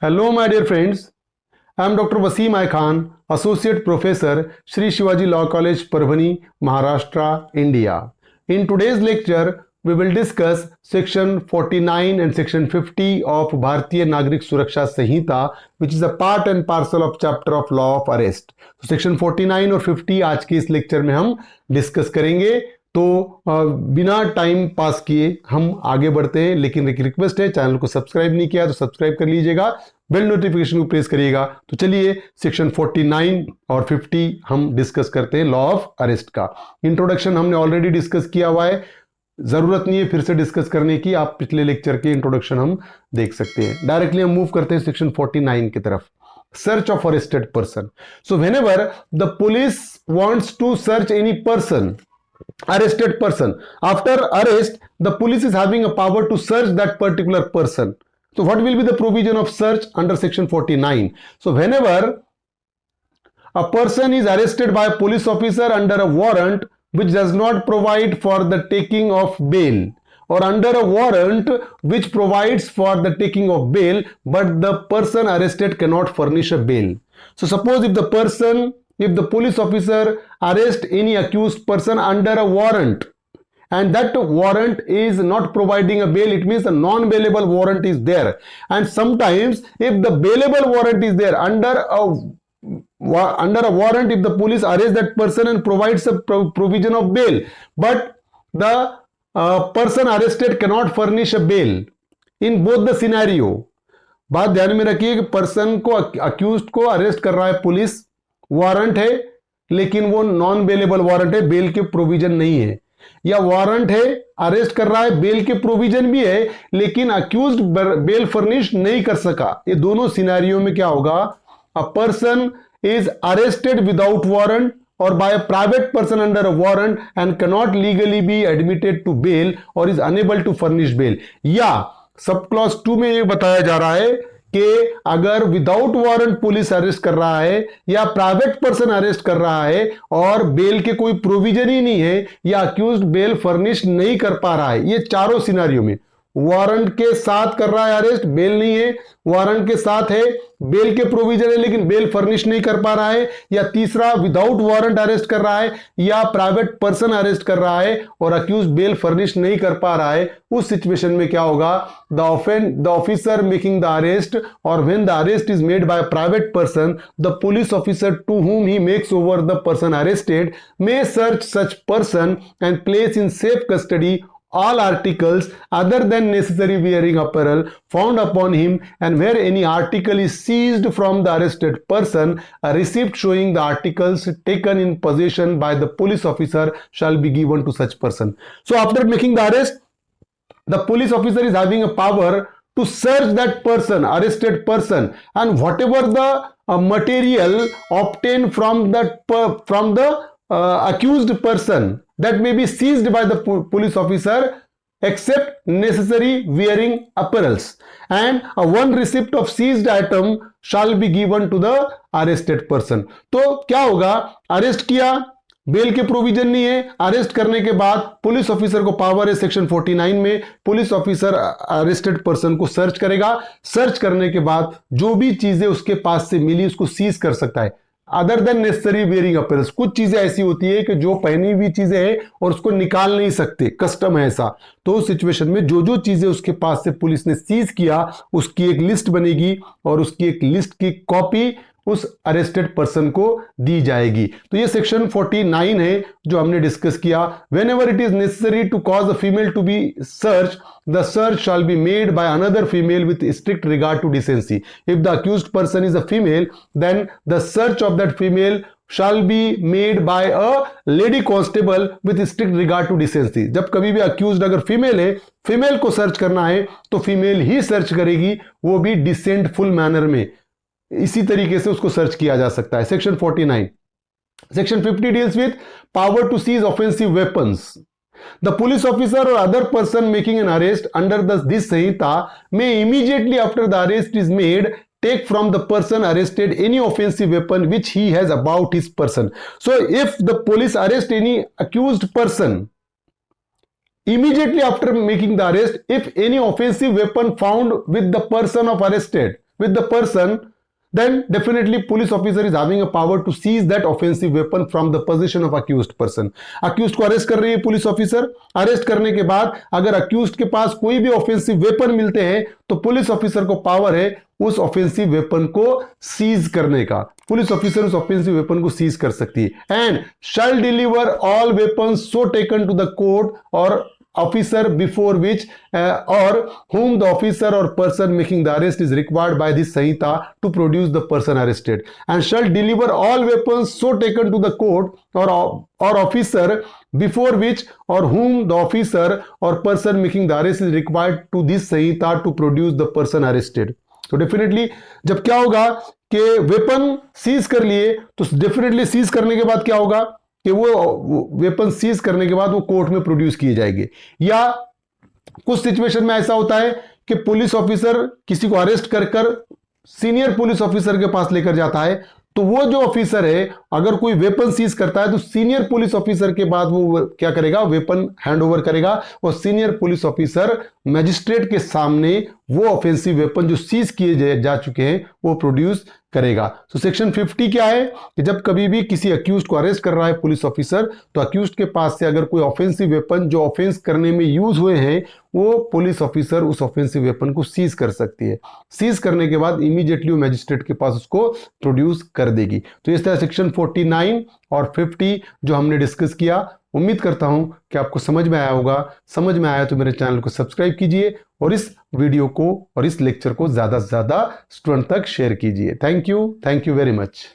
Hello, my dear friends. I am Dr. Wasim I Khan, Associate Professor, Sri Shivaji Law College, Parbhani, Maharashtra, India. In today's lecture, we will discuss Section 49 and Section 50 of Bharatiya Nagrik Suraksha Sanhita, which is a part and parcel of chapter of Law of Arrest. So Section 49 और 50 आज के इस lecture में हम discuss करेंगे। तो बिना time pass किए हम आगे बढ़ते हैं, लेकिन एक रिक्वेस्ट है, चैनल को सब्सक्राइब नहीं किया तो सब्सक्राइब कर लीजिएगा, बेल नोटिफिकेशन को प्रेस करिएगा। तो चलिए सेक्शन 49 और 50 हम डिस्कस करते हैं लॉ ऑफ अरेस्ट का। इंट्रोडक्शन हमने ऑलरेडी डिस्कस किया हुआ है, जरूरत नहीं है फिर से डिस्कस करने की, आप पिछले लेक्चर के इंट्रोडक्शन हम देख सकते हैं। डायरेक्टली हम मूव करते हैं सेक्शन 49 की तरफ। Search of arrested person. So whenever the police wants to search any person, arrested person, after arrest the police is having a power to search that particular person. So what will be the provision of search under section 49? So whenever a person is arrested by a police officer under a warrant which does not provide for the taking of bail, or under a warrant which provides for the taking of bail but the person arrested cannot furnish a bail. So suppose if the police officer arrests any accused person under a warrant and that warrant is not providing a bail, it means a non-bailable warrant is there. And sometimes if the bailable warrant is there, under a warrant, if the police arrests that person and provides a provision of bail, but the person arrested cannot furnish a bail, in both the scenario, बात ध्यान में रखिए कि person को, accused को arrest कर रहा है पुलिस, वारंट है लेकिन वो नॉन बेलेबल वारंट है, बेल के प्रोविजन नहीं है, या वारंट है अरेस्ट कर रहा है, बेल के प्रोविजन भी है लेकिन अक्यूज्ड बेल फर्निश नहीं कर सका। ये दोनों सिनेरियो में क्या होगा, a person is arrested without warrant or by a private person under a warrant and cannot legally be admitted to bail or is unable to furnish bail, या sub clause 2 में ये बताया जा रहा है कि अगर विदाउट वारंट पुलिस अरेस्ट कर रहा है या प्राइवेट पर्सन अरेस्ट कर रहा है और बेल के कोई प्रोविजन ही नहीं है या अक्यूज्ड बेल फर्निश नहीं कर पा रहा है, ये चारों सिनेरियो में, वारंट के साथ कर रहा है अरेस्ट, बेल नहीं है, वारंट के साथ है, बेल के प्रोविजन है लेकिन बेल फर्निश नहीं कर पा रहा है, या तीसरा विदाउट वारंट अरेस्ट कर रहा है या प्राइवेट पर्सन अरेस्ट कर रहा है और अक्यूज बेल फर्निश नहीं कर पा रहा है, उस सिचुएशन में क्या होगा, the officer making the arrest और when the arrest is made by private person, the police officer to whom he makes over the person arrested may search such person and place in safe custody all articles other than necessary wearing apparel found upon him, and where any article is seized from the arrested person, a receipt showing the articles taken in possession by the police officer shall be given to such person. So after making the arrest, the police officer is having a power to search that person, arrested person, and whatever the material obtained from the accused person, that may be seized by the police officer except necessary wearing apparels, and one receipt of seized item shall be given to the arrested person. तो क्या होगा, arrest किया, bell के provision नहीं है, arrest करने के बाद पुलिस ऑफिसर को पावर है सेक्शन 49 में, पुलिस ऑफिसर अरेस्टेड पर्सन को सर्च करेगा, सर्च करने के बाद जो भी चीजें उसके पास से मिली उसको सीज कर सकता है, other than necessary wearing appearance. कुछ चीजें ऐसी होती है कि जो पहनी हुई चीजें हैं और उसको निकाल नहीं सकते, कस्टम है ऐसा, तो उस सिचुएशन में जो जो चीजें उसके पास से पुलिस ने सीज किया उसकी एक लिस्ट बनेगी और उसकी एक लिस्ट की कॉपी उस अरेस्टेड पर्सन को दी जाएगी। तो ये सेक्शन 49 है जो हमने डिस्कस किया। Whenever it is necessary to cause a female to be search, the search shall be made by another female with strict regard to decency. If the accused person is a female, then the search of that female shall be made by a lady constable with strict regard to decency. जब कभी भी accused अगर female है, female को search करना है तो female ही search करेगी, वो भी डिसेंटफुल मैनर में, इसी तरीके से उसको सर्च किया जा सकता है। Section 49। Section 50 deals with power to seize offensive weapons. The police officer or other person making an arrest under this Sanhita may immediately after the arrest is made take from the person arrested any offensive weapon which he has about his person. So if the police arrest any accused person, immediately after making the arrest, if any offensive weapon found with the person of arrested, with the person, then definitely police officer is having a power to seize that offensive weapon from the possession of accused person. accused को arrest कर रही है police officer, arrest करने के बाद अगर accused के पास कोई भी ऑफेंसिव वेपन मिलते हैं तो पुलिस ऑफिसर को पावर है उस ऑफेंसिव वेपन को सीज करने का। पुलिस ऑफिसर उस ऑफेंसिव वेपन को सीज कर सकती है। And shall deliver all weapons so taken to the court और officer before which or whom the officer or person making the arrest is required by this Sanhita to produce the person arrested, and shall deliver all weapons so taken to the court or officer before which or whom the officer or person making the arrest is required to this Sanhita to produce the person arrested. तो definitely जब क्या होगा कि weapon seize कर लिए तो definitely seize करने के बाद क्या होगा कि वो वेपन सीज करने के बाद वो कोर्ट में प्रोड्यूस किए जाएंगे। या कुछ सिचुएशन में ऐसा होता है कि पुलिस ऑफिसर किसी को अरेस्ट कर सीनियर पुलिस ऑफिसर के पास लेकर जाता है, तो वो जो ऑफिसर है अगर कोई वेपन सीज करता है तो सीनियर पुलिस ऑफिसर के बाद वो क्या करेगा, वेपन हैंड ओवर करेगा और सीनियर पुलिस ऑफिसर मैजिस्ट्रेट के सामने वो ऑफेंसिव वेपन जो सीज किए जा चुके हैं वो प्रोड्यूस करेगा। तो सेक्शन 50 क्या है कि जब कभी भी किसी अक्यूज्ड को अरेस्ट कर रहा है पुलिस ऑफिसर तो अक्यूज्ड के पास से अगर कोई ऑफेंसिव वेपन जो ऑफेंस करने में यूज हुए हैं वो पुलिस ऑफिसर उस ऑफेंसिव वेपन को सीज कर सकती है। सीज करने के बाद इमीडिएटली वो मैजिस्ट्रेट के पास उसको प्रोड्यूस कर देगी। तो इस तरह सेक्शन 49 और 50 जो हमने डिस्कस किया, उम्मीद करता हूं कि आपको समझ में आया होगा। समझ में आया तो मेरे चैनल को सब्सक्राइब कीजिए और इस वीडियो को और इस लेक्चर को ज्यादा से ज्यादा स्टूडेंट तक शेयर कीजिए। Thank you very much.